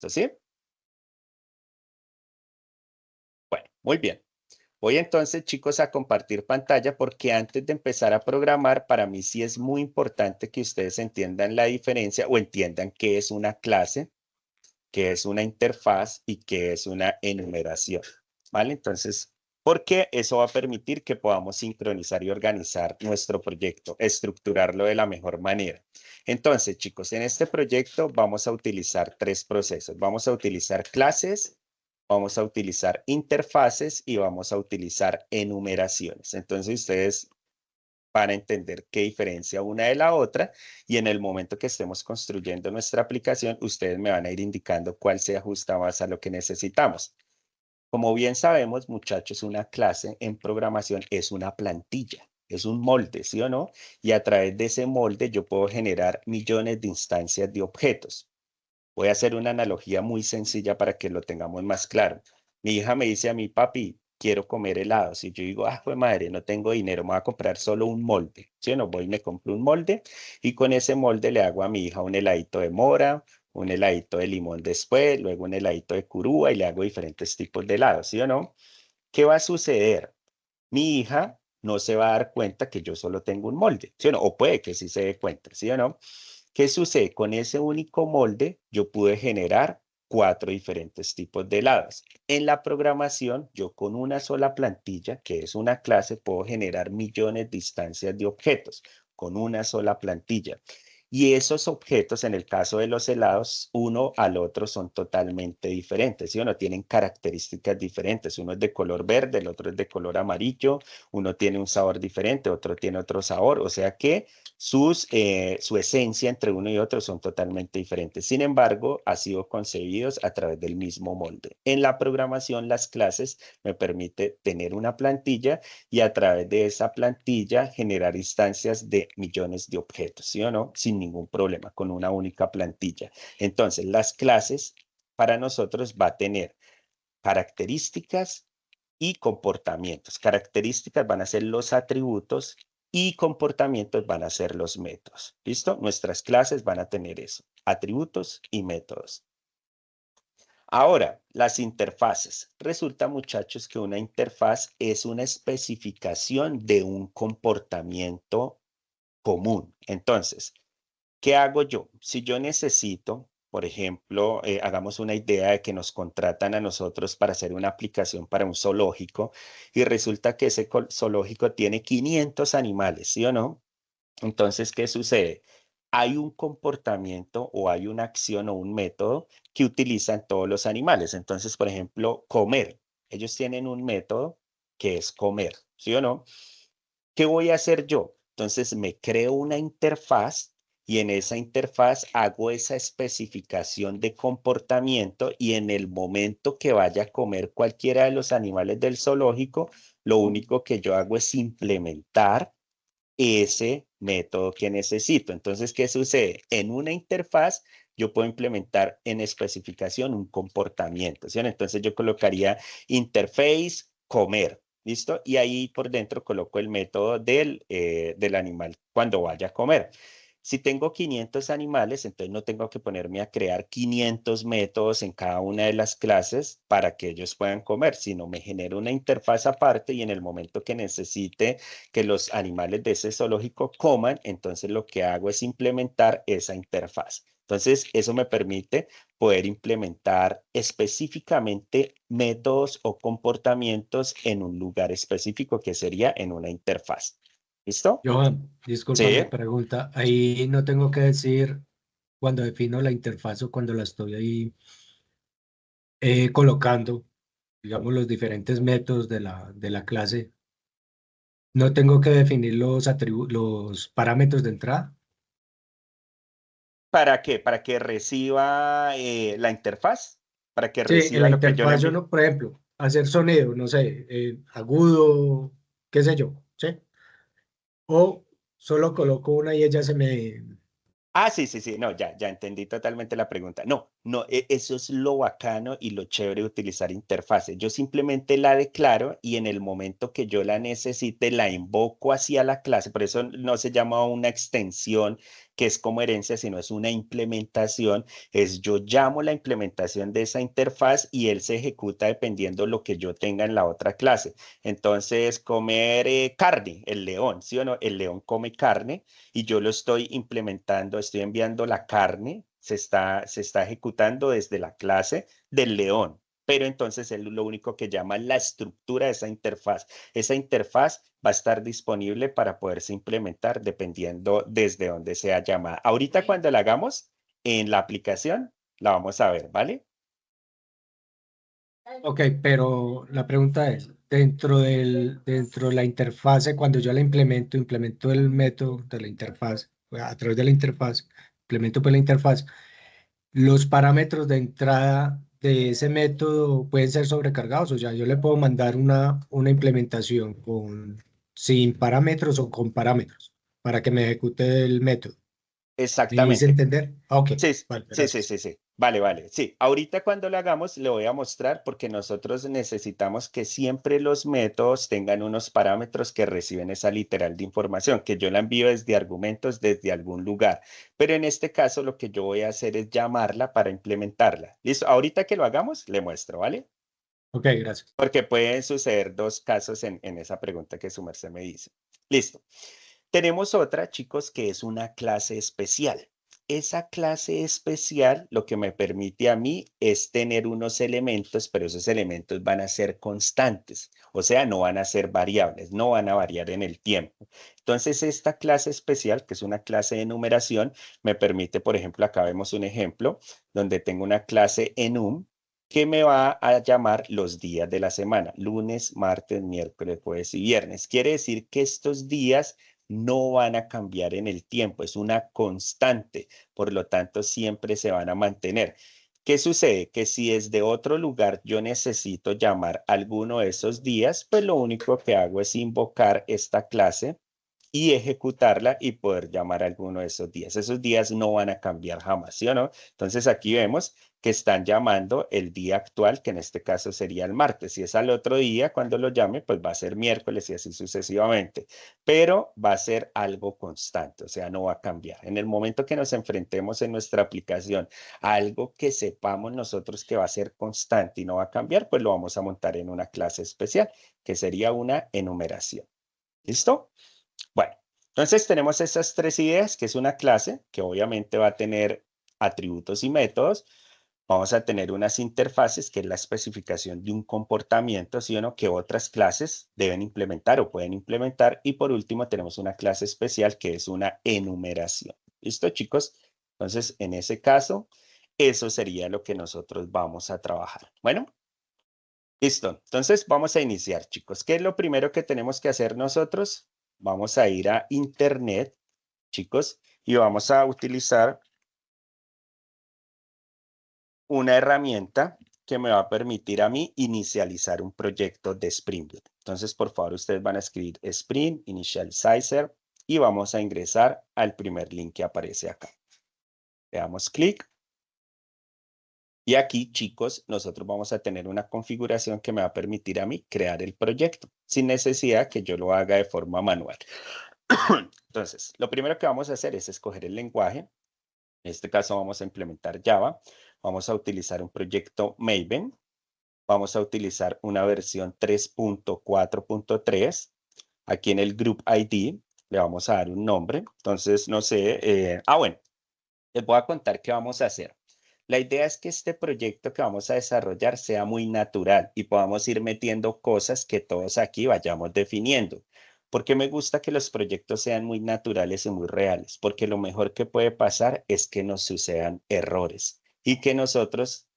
¿Sí? Bueno, muy bien. Voy entonces, chicos, a compartir pantalla porque antes de empezar a programar, para mí sí es muy importante que ustedes entiendan la diferencia o entiendan qué es una clase, qué es una interfaz y qué es una enumeración, ¿vale? Entonces, porque eso va a permitir que podamos sincronizar y organizar nuestro proyecto, estructurarlo de la mejor manera. Entonces, chicos, en este proyecto vamos a utilizar tres procesos. Vamos a utilizar clases, vamos a utilizar interfaces y vamos a utilizar enumeraciones. Entonces, ustedes van a entender qué diferencia una de la otra y en el momento que estemos construyendo nuestra aplicación, ustedes me van a ir indicando cuál se ajusta más a lo que necesitamos. Como bien sabemos, muchachos, una clase en programación es una plantilla, es un molde, ¿sí o no? Y a través de ese molde yo puedo generar millones de instancias de objetos. Voy a hacer una analogía muy sencilla para que lo tengamos más claro. Mi hija me dice a mi papi, quiero comer helado. Si yo digo, pues madre, no tengo dinero, me voy a comprar solo un molde. Si no, voy y me compro un molde y con ese molde le hago a mi hija un heladito de mora, un heladito de limón después, luego un heladito de curúa y le hago diferentes tipos de helados, ¿sí o no? ¿Qué va a suceder? Mi hija no se va a dar cuenta que yo solo tengo un molde, ¿sí o no? O puede que sí se dé cuenta, ¿sí o no? ¿Qué sucede? Con ese único molde yo pude generar cuatro diferentes tipos de helados. En la programación, yo con una sola plantilla, que es una clase, puedo generar millones de instancias de objetos con una sola plantilla. Y esos objetos, en el caso de los helados, uno al otro son totalmente diferentes, ¿sí o no? Tienen características diferentes. Uno es de color verde, el otro es de color amarillo, uno tiene un sabor diferente, otro tiene otro sabor. O sea que su esencia entre uno y otro son totalmente diferentes. Sin embargo, han sido concebidos a través del mismo molde. En la programación, las clases me permite tener una plantilla y a través de esa plantilla generar instancias de millones de objetos, ¿sí o no? Sin ningún problema, con una única plantilla. Entonces, las clases para nosotros va a tener características y comportamientos. Características van a ser los atributos y comportamientos van a ser los métodos. ¿Listo? Nuestras clases van a tener eso, atributos y métodos. Ahora, las interfaces. Resulta, muchachos, que una interfaz es una especificación de un comportamiento común. Entonces, ¿qué hago yo? Si yo necesito, por ejemplo, hagamos una idea de que nos contratan a nosotros para hacer una aplicación para un zoológico y resulta que ese zoológico tiene 500 animales, ¿sí o no? Entonces, ¿qué sucede? Hay un comportamiento o hay una acción o un método que utilizan todos los animales. Entonces, por ejemplo, comer. Ellos tienen un método que es comer, ¿sí o no? ¿Qué voy a hacer yo? Entonces me creo una interfaz y en esa interfaz hago esa especificación de comportamiento y en el momento que vaya a comer cualquiera de los animales del zoológico, lo único que yo hago es implementar ese método que necesito. Entonces, ¿qué sucede? En una interfaz yo puedo implementar en especificación un comportamiento, ¿sí? Entonces yo colocaría interface comer, ¿listo? Y ahí por dentro coloco el método del animal cuando vaya a comer. Si tengo 500 animales, entonces no tengo que ponerme a crear 500 métodos en cada una de las clases para que ellos puedan comer, sino me genero una interfaz aparte y en el momento que necesite que los animales de ese zoológico coman, entonces lo que hago es implementar esa interfaz. Entonces, eso me permite poder implementar específicamente métodos o comportamientos en un lugar específico que sería en una interfaz. ¿Listo? Johan, disculpa Sí. mi pregunta. Ahí no tengo que decir cuando defino la interfaz o cuando la estoy ahí colocando, digamos, los diferentes métodos de la clase. No tengo que definir los parámetros de entrada. ¿Para qué? Para que reciba la interfaz, para que Sí, en reciba la lo que yo le interfaz yo envíe. no, por ejemplo, hacer sonido, no sé, agudo, qué sé yo, ¿sí? O solo coloco una y ella se me... Ah, sí, sí, sí, no, ya entendí totalmente la pregunta. No, no, eso es lo bacano y lo chévere de utilizar interfaces. Yo simplemente la declaro y en el momento que yo la necesite, la invoco hacia la clase. Por eso no se llama una extensión que es como herencia, sino es una implementación, es yo llamo la implementación de esa interfaz y él se ejecuta dependiendo lo que yo tenga en la otra clase. Entonces, comer carne, el león, ¿sí o no? El león come carne y yo lo estoy implementando, estoy enviando la carne, se está ejecutando desde la clase del león. Pero entonces él lo único que llama la estructura de esa interfaz. Esa interfaz va a estar disponible para poderse implementar dependiendo desde dónde sea llamada. Ahorita cuando la hagamos en la aplicación, la vamos a ver, ¿vale? Ok, pero la pregunta es, dentro de la interfase, cuando yo la implemento el método de la interfaz, a través de la interfaz, implemento pues la interfaz, los parámetros de entrada de ese método pueden ser sobrecargados, o sea, yo le puedo mandar una implementación sin parámetros o con parámetros para que me ejecute el método. ¿Me hice Exactamente. entender? Ah, ok, Sí, vale, sí, sí, gracias. sí, sí. Vale, vale. Sí, ahorita cuando lo hagamos le voy a mostrar porque nosotros necesitamos que siempre los métodos tengan unos parámetros que reciben esa literal de información, que yo la envío desde argumentos desde algún lugar. Pero en este caso lo que yo voy a hacer es llamarla para implementarla. ¿Listo? Ahorita que lo hagamos le muestro, ¿vale? Ok, gracias. Porque pueden suceder dos casos en esa pregunta que su merced me dice. Listo. Tenemos otra, chicos, que es una clase especial. Esa clase especial lo que me permite a mí es tener unos elementos, pero esos elementos van a ser constantes, o sea, no van a ser variables, no van a variar en el tiempo. Entonces, esta clase especial, que es una clase de numeración, me permite, por ejemplo, acá vemos un ejemplo donde tengo una clase enum que me va a llamar los días de la semana, lunes, martes, miércoles, jueves y viernes. Quiere decir que estos días no van a cambiar en el tiempo, es una constante, por lo tanto siempre se van a mantener. ¿Qué sucede? Que si desde otro lugar yo necesito llamar alguno de esos días, pues lo único que hago es invocar esta clase y ejecutarla y poder llamar a alguno de esos días. Esos días no van a cambiar jamás, ¿sí o no? Entonces aquí vemos que están llamando el día actual, que en este caso sería el martes. Si es al otro día, cuando lo llame, pues va a ser miércoles y así sucesivamente. Pero va a ser algo constante, o sea, no va a cambiar. En el momento que nos enfrentemos en nuestra aplicación a algo que sepamos nosotros que va a ser constante y no va a cambiar, pues lo vamos a montar en una clase especial, que sería una enumeración. ¿Listo? Bueno, entonces tenemos estas tres ideas, que es una clase que obviamente va a tener atributos y métodos. Vamos a tener unas interfaces, que es la especificación de un comportamiento, ¿sí o no? Que otras clases deben implementar o pueden implementar. Y por último, tenemos una clase especial que es una enumeración. ¿Listo, chicos? Entonces, en ese caso, eso sería lo que nosotros vamos a trabajar. Bueno, listo. Entonces, vamos a iniciar, chicos. ¿Qué es lo primero que tenemos que hacer nosotros? Vamos a ir a Internet, chicos, y vamos a utilizar una herramienta que me va a permitir a mí inicializar un proyecto de Spring Boot. Entonces, por favor, ustedes van a escribir Spring Initializer y vamos a ingresar al primer link que aparece acá. Le damos clic y aquí, chicos, nosotros vamos a tener una configuración que me va a permitir a mí crear el proyecto sin necesidad que yo lo haga de forma manual. Entonces, lo primero que vamos a hacer es escoger el lenguaje. En este caso vamos a implementar Java. Vamos a utilizar un proyecto Maven. Vamos a utilizar una versión 3.4.3. Aquí en el Group ID le vamos a dar un nombre. Entonces, no sé. Bueno, les voy a contar qué vamos a hacer. La idea es que este proyecto que vamos a desarrollar sea muy natural y podamos ir metiendo cosas que todos aquí vayamos definiendo. Porque me gusta que los proyectos sean muy naturales y muy reales, porque lo mejor que puede pasar es que nos sucedan errores y que nosotros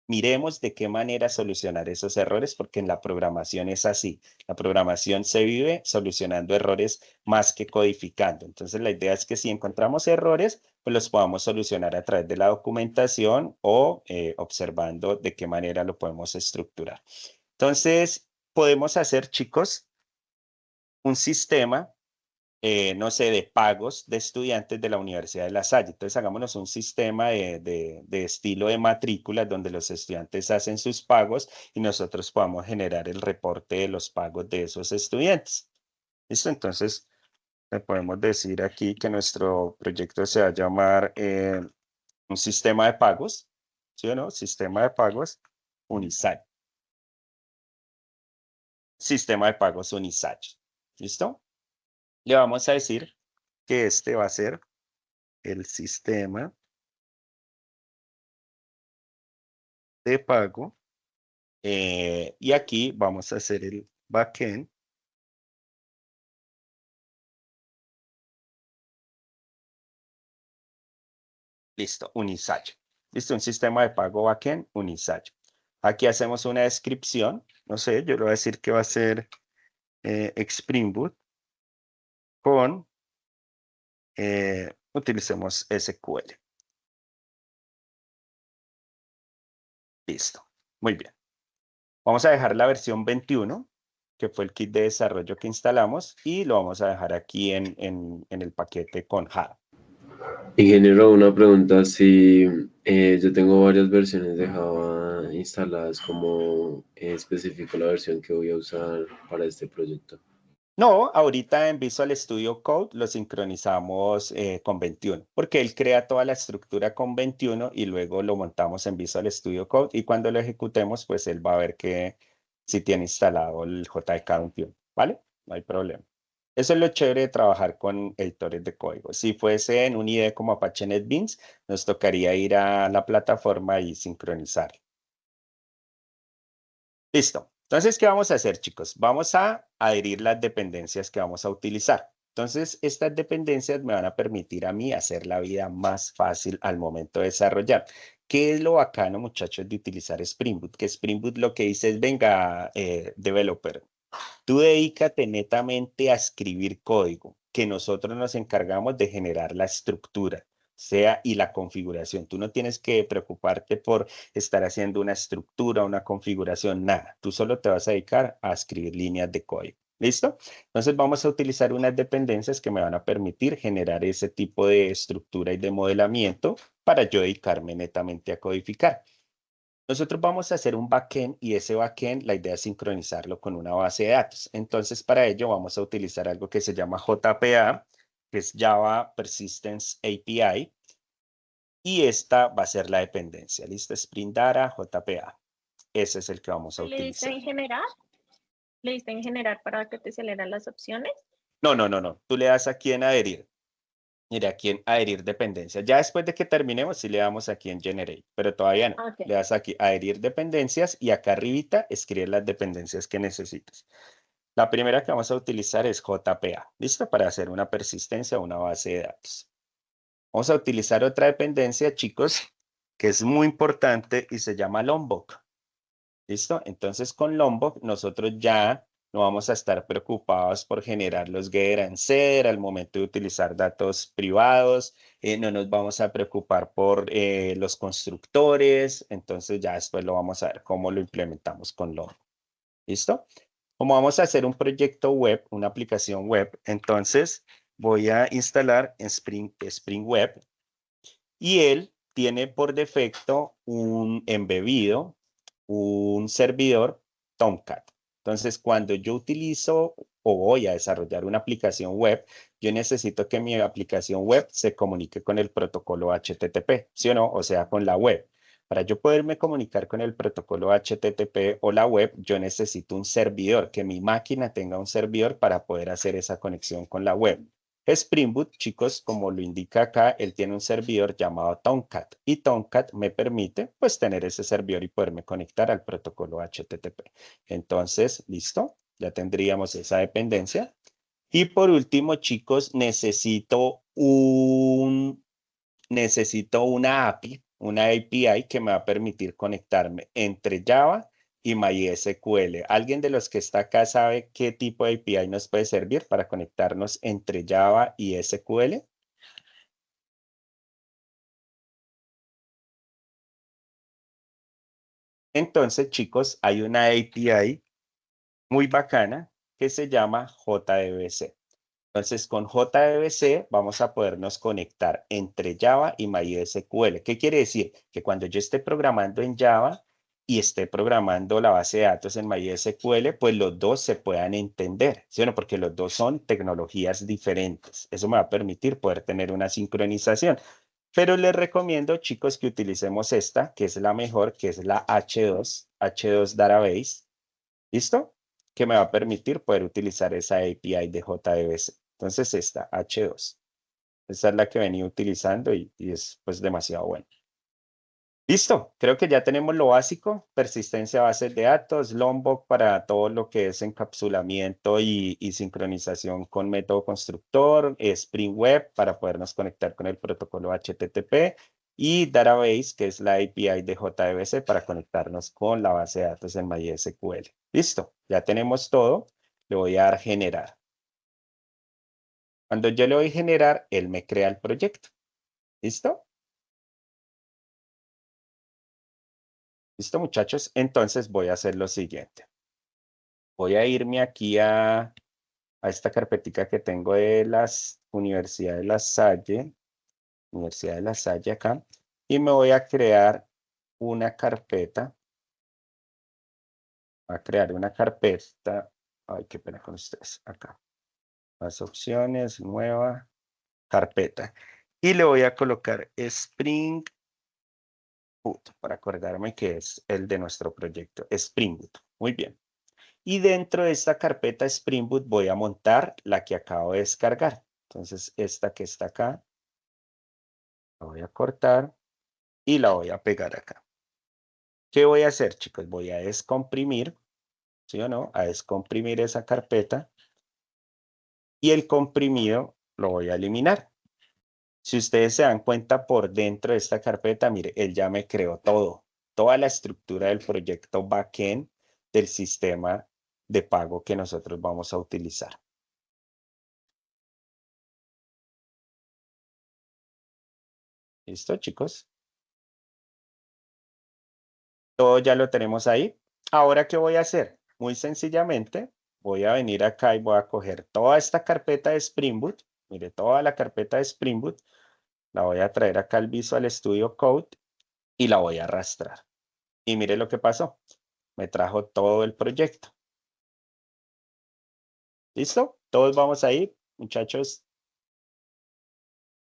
miremos de qué manera solucionar esos errores, porque en la programación es así. La programación se vive solucionando errores más que codificando. Entonces, la idea es que si encontramos errores, pues los podamos solucionar a través de la documentación o observando de qué manera lo podemos estructurar. Entonces, podemos hacer, chicos, un sistema no sé, de pagos de estudiantes de la Universidad de La Salle. Entonces, hagámonos un sistema de estilo de matrículas donde los estudiantes hacen sus pagos y nosotros podamos generar el reporte de los pagos de esos estudiantes. ¿Listo? Entonces, Le podemos decir aquí que nuestro proyecto se va a llamar un sistema de pagos, ¿sí o no? Sistema de pagos Unisat. Sistema de pagos Unisat. ¿Listo? Le vamos a decir que este va a ser el sistema de pago. Y aquí vamos a hacer el backend. Listo, Unisat. Listo, un sistema de pago backend Unisat. Aquí hacemos una descripción. No sé, yo le voy a decir que va a ser Spring Boot con, utilicemos SQL. Listo, muy bien. Vamos a dejar la versión 21, que fue el kit de desarrollo que instalamos, y lo vamos a dejar aquí en el paquete con Java. Ingeniero, una pregunta, si yo tengo varias versiones de Java instaladas, ¿cómo especifico la versión que voy a usar para este proyecto? No, ahorita en Visual Studio Code lo sincronizamos con 21, porque él crea toda la estructura con 21 y luego lo montamos en Visual Studio Code y cuando lo ejecutemos, pues él va a ver que sí tiene instalado el JDK 21, ¿vale? No hay problema. Eso es lo chévere de trabajar con editores de código. Si fuese en un IDE como Apache NetBeans, nos tocaría ir a la plataforma y sincronizar. Listo. Entonces, ¿qué vamos a hacer, chicos? Vamos a adherir las dependencias que vamos a utilizar. Entonces, estas dependencias me van a permitir a mí hacer la vida más fácil al momento de desarrollar. ¿Qué es lo bacano, muchachos, de utilizar Spring Boot? Que Spring Boot lo que dice es, venga, developer, tú dedícate netamente a escribir código, que nosotros nos encargamos de generar la estructura, sea y la configuración. Tú no tienes que preocuparte por estar haciendo una estructura, una configuración, nada. Tú solo te vas a dedicar a escribir líneas de código. ¿Listo? Entonces vamos a utilizar unas dependencias que me van a permitir generar ese tipo de estructura y de modelamiento para yo dedicarme netamente a codificar. Nosotros vamos a hacer un backend y ese backend, la idea es sincronizarlo con una base de datos. Entonces, para ello vamos a utilizar algo que se llama JPA, que es Java Persistence API, y esta va a ser la dependencia. ¿Listo? Spring Data JPA. Ese es el que vamos a ¿Le diste utilizar. en generar? ¿Le diste en generar para que te salieran las opciones? No, no, no, no. Tú le das aquí en adherir. Mira, aquí en adherir dependencias. Ya después de que terminemos, sí le damos aquí en generate, pero todavía no. Ok. Le das aquí adherir dependencias y acá arribita escribir las dependencias que necesitas. La primera que vamos a utilizar es JPA, ¿listo? Para hacer una persistencia a una base de datos. Vamos a utilizar otra dependencia, chicos, que es muy importante y se llama Lombok. ¿Listo? Entonces con Lombok nosotros ya no vamos a estar preocupados por generar los getter and setter al momento de utilizar datos privados, no nos vamos a preocupar por los constructores, entonces ya después lo vamos a ver cómo lo implementamos con Lombok. ¿Listo? Como vamos a hacer un proyecto web, una aplicación web, entonces voy a instalar Spring Web y él tiene por defecto un embebido, un servidor Tomcat. Entonces, cuando yo utilizo o voy a desarrollar una aplicación web, yo necesito que mi aplicación web se comunique con el protocolo HTTP, ¿sí o no? O sea, con la web. Para yo poderme comunicar con el protocolo HTTP o la web, yo necesito un servidor, que mi máquina tenga un servidor para poder hacer esa conexión con la web. Spring Boot, chicos, como lo indica acá, él tiene un servidor llamado Tomcat y Tomcat me permite pues tener ese servidor y poderme conectar al protocolo HTTP. Entonces, listo, ya tendríamos esa dependencia. Y por último, chicos, necesito una API que me va a permitir conectarme entre Java y MySQL. ¿Alguien de los que está acá sabe qué tipo de API nos puede servir para conectarnos entre Java y SQL? Entonces, chicos, hay una API muy bacana que se llama JDBC. Entonces, con JDBC vamos a podernos conectar entre Java y MySQL. ¿Qué quiere decir? Que cuando yo esté programando en Java, y esté programando la base de datos en MySQL, pues los dos se puedan entender, ¿sí o no? Porque los dos son tecnologías diferentes. Eso me va a permitir poder tener una sincronización. Pero les recomiendo, chicos, que utilicemos esta, que es la mejor, que es la H2 Database. ¿Listo? Que me va a permitir poder utilizar esa API de JDBC. Entonces, esta H2. Esta es la que venía utilizando y es pues demasiado bueno. Listo, creo que ya tenemos lo básico, persistencia a bases de datos, Lombok para todo lo que es encapsulamiento y sincronización con método constructor, Spring Web para podernos conectar con el protocolo HTTP y Database, que es la API de JDBC para conectarnos con la base de datos en MySQL. Listo, ya tenemos todo, le voy a dar generar. Cuando yo le doy generar, él me crea el proyecto. ¿Listo? ¿Listo, muchachos? Entonces voy a hacer lo siguiente. Voy a irme aquí a esta carpetica que tengo de las Universidad de La Salle. Universidad de La Salle acá. Y me voy a crear una carpeta. Voy a crear una carpeta. Ay, qué pena con ustedes. Acá. Más opciones, nueva carpeta. Y le voy a colocar Spring Boot para acordarme que es el de nuestro proyecto. Spring Boot. Muy bien. Y dentro de esta carpeta Spring Boot voy a montar la que acabo de descargar. Entonces, esta que está acá, la voy a cortar y la voy a pegar acá. ¿Qué voy a hacer, chicos? Voy a descomprimir, ¿sí o no? A descomprimir esa carpeta y el comprimido lo voy a eliminar. Si ustedes se dan cuenta por dentro de esta carpeta, mire, él ya me creó todo, toda la estructura del proyecto backend del sistema de pago que nosotros vamos a utilizar. ¿Listo, chicos? Todo ya lo tenemos ahí. Ahora, ¿qué voy a hacer? Muy sencillamente, voy a venir acá y voy a coger toda esta carpeta de Spring Boot. Mire, toda la carpeta de Spring Boot. La voy a traer acá al Visual Studio Code y la voy a arrastrar. Y mire lo que pasó. Me trajo todo el proyecto. ¿Listo? Todos vamos ahí, muchachos.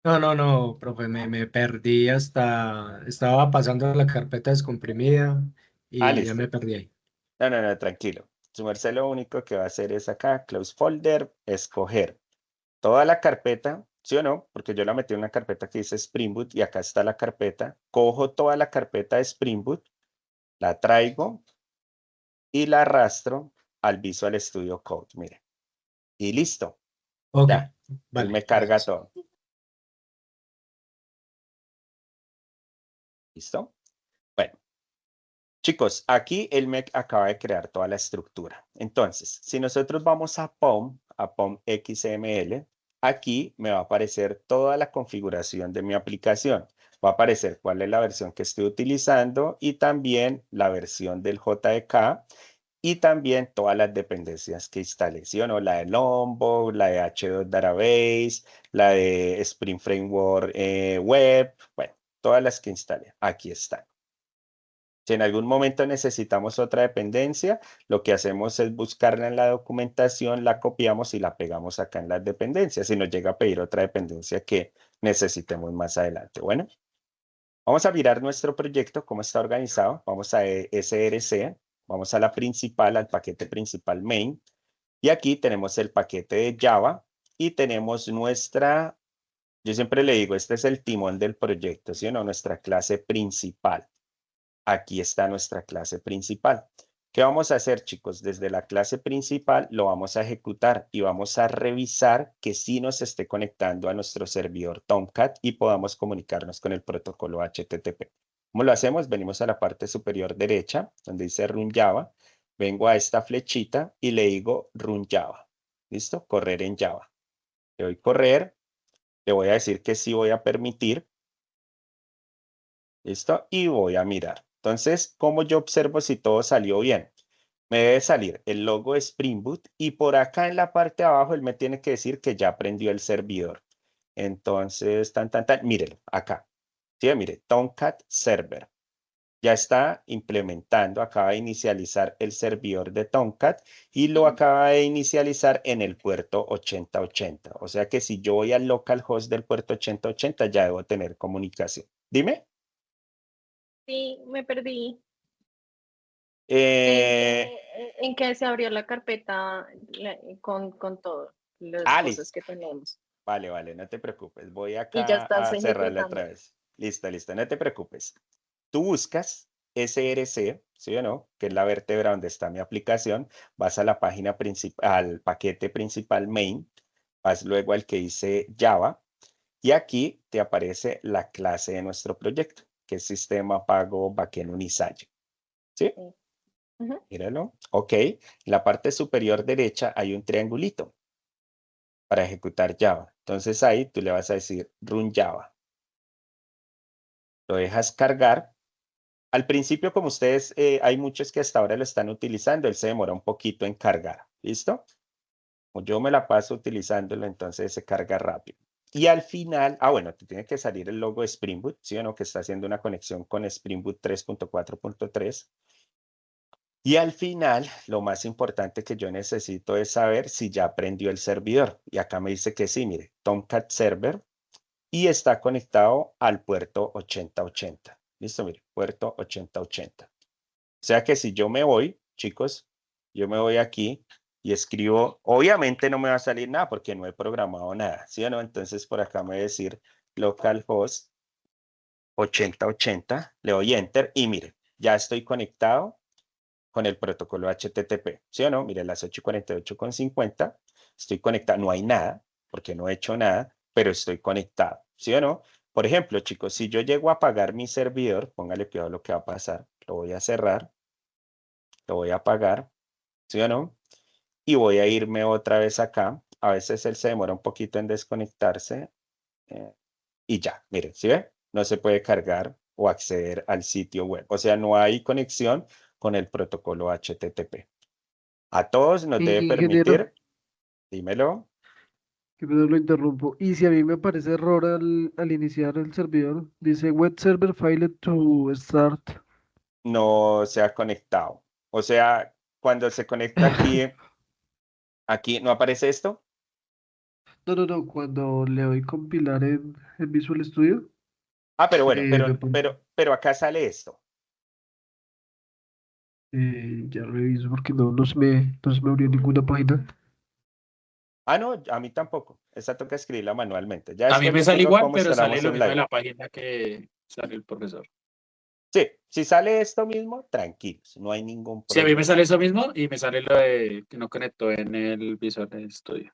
No, profe, me perdí estaba pasando la carpeta descomprimida y ya Listo. me perdí ahí. No, tranquilo. Su merced lo único que va a hacer es acá, Close Folder, escoger toda la carpeta, ¿sí o no? Porque yo la metí en una carpeta que dice Spring Boot y acá está la carpeta. Cojo toda la carpeta de Spring Boot, la traigo y la arrastro al Visual Studio Code, mire. Y listo, Ok, ya. Él vale, me carga gracias. todo. ¿Listo? Bueno, chicos, aquí él me acaba de crear toda la estructura. Entonces, si nosotros vamos a POM XML, aquí me va a aparecer toda la configuración de mi aplicación. Va a aparecer cuál es la versión que estoy utilizando y también la versión del JDK y también todas las dependencias que instalé, ¿sí o no? La de Lombok, la de H2 Database, la de Spring Framework Web, bueno, todas las que instalé, aquí están. Si en algún momento necesitamos otra dependencia, lo que hacemos es buscarla en la documentación, la copiamos y la pegamos acá en las dependencias. Si nos llega a pedir otra dependencia que necesitemos más adelante. Bueno, vamos a mirar nuestro proyecto, cómo está organizado. Vamos a SRC, vamos a la principal, al paquete principal main. Y aquí tenemos el paquete de Java y tenemos nuestra, yo siempre le digo, este es el timón del proyecto, ¿sí o no? Nuestra clase principal. Aquí está nuestra clase principal. ¿Qué vamos a hacer, chicos? Desde la clase principal lo vamos a ejecutar y vamos a revisar que sí nos esté conectando a nuestro servidor Tomcat y podamos comunicarnos con el protocolo HTTP. ¿Cómo lo hacemos? Venimos a la parte superior derecha, donde dice Run Java. Vengo a esta flechita y le digo Run Java. ¿Listo? Correr en Java. Le doy correr. Le voy a decir que sí voy a permitir. ¿Listo? Y voy a mirar. Entonces, ¿cómo yo observo si todo salió bien? Me debe salir el logo de Spring Boot y por acá en la parte de abajo él me tiene que decir que ya prendió el servidor. Entonces, mírenlo, acá. Sí, mire, Tomcat Server. Ya está implementando, acaba de inicializar el servidor de Tomcat y lo acaba de inicializar en el puerto 8080. O sea que si yo voy al localhost del puerto 8080 ya debo tener comunicación. Dime. Sí, me perdí. Eh, En que se abrió la carpeta con todas las cosas Listo. que tenemos. Vale, no te preocupes. Voy Y ya acá estás a cerrarla ejecutando. otra vez. Listo, no te preocupes. Tú buscas SRC, ¿sí o no? Que es la vértebra donde está mi aplicación. Vas a la página principal, al paquete principal main. Vas luego al que dice Java. Y aquí te aparece la clase de nuestro proyecto, que es Sistema Pago Backend Unisage. ¿Sí? Sí. Ujú. Míralo. Ok. En la parte superior derecha hay un triangulito para ejecutar Java. Entonces ahí tú le vas a decir Run Java. Lo dejas cargar. Al principio, como ustedes, hay muchos que hasta ahora lo están utilizando, él se demora un poquito en cargar. ¿Listo? Como yo me la paso utilizándolo, entonces se carga rápido. Y al final, bueno, te tiene que salir el logo de Spring Boot, ¿sí o no? Que está haciendo una conexión con Spring Boot 3.4.3. Y al final, lo más importante que yo necesito es saber si ya prendió el servidor. Y acá me dice que sí, mire, Tomcat Server, y está conectado al puerto 8080. Listo, mire, puerto 8080. O sea que si yo me voy, chicos, yo me voy aquí y escribo, obviamente no me va a salir nada porque no he programado nada, ¿sí o no? Entonces por acá me voy a decir localhost 8080, le doy enter y mire, ya estoy conectado con el protocolo HTTP, ¿sí o no? Mire, las 8:48:50, estoy conectado, no hay nada, porque no he hecho nada, pero estoy conectado, ¿sí o no? Por ejemplo, chicos, si yo llego a apagar mi servidor, póngale cuidado lo que va a pasar, lo voy a cerrar, lo voy a apagar, ¿sí o no? Y voy a irme otra vez acá, a veces él se demora un poquito en desconectarse, y ya, miren, ¿sí ve? No se puede cargar o acceder al sitio web, o sea, no hay conexión con el protocolo HTTP. A todos nos debe Ingeniero, permitir, dímelo, que me lo interrumpo. Y si a mí me aparece error al iniciar el servidor, dice web server failed to start. no se ha conectado. O sea, cuando se conecta aquí no aparece esto. No. Cuando le doy compilar en Visual Studio, Pero bueno, me pone, pero acá sale esto. ya reviso porque no se me abrió ninguna página. No, a mí tampoco. Esa toca escribirla manualmente. Ya A mí después me les sale digo igual, cómo pero sale instalamos lo un mismo de live. la página que sale el profesor. Sí, si sale esto mismo, tranquilos, no hay ningún Sí, a mí me problema. sale eso mismo y me sale lo de que no conectó en el Visual Studio.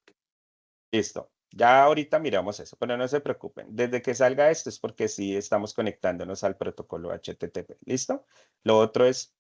Listo. Ya ahorita miramos eso, pero no se preocupen. Desde que salga esto es porque sí estamos conectándonos al protocolo HTTP. ¿Listo? Lo otro es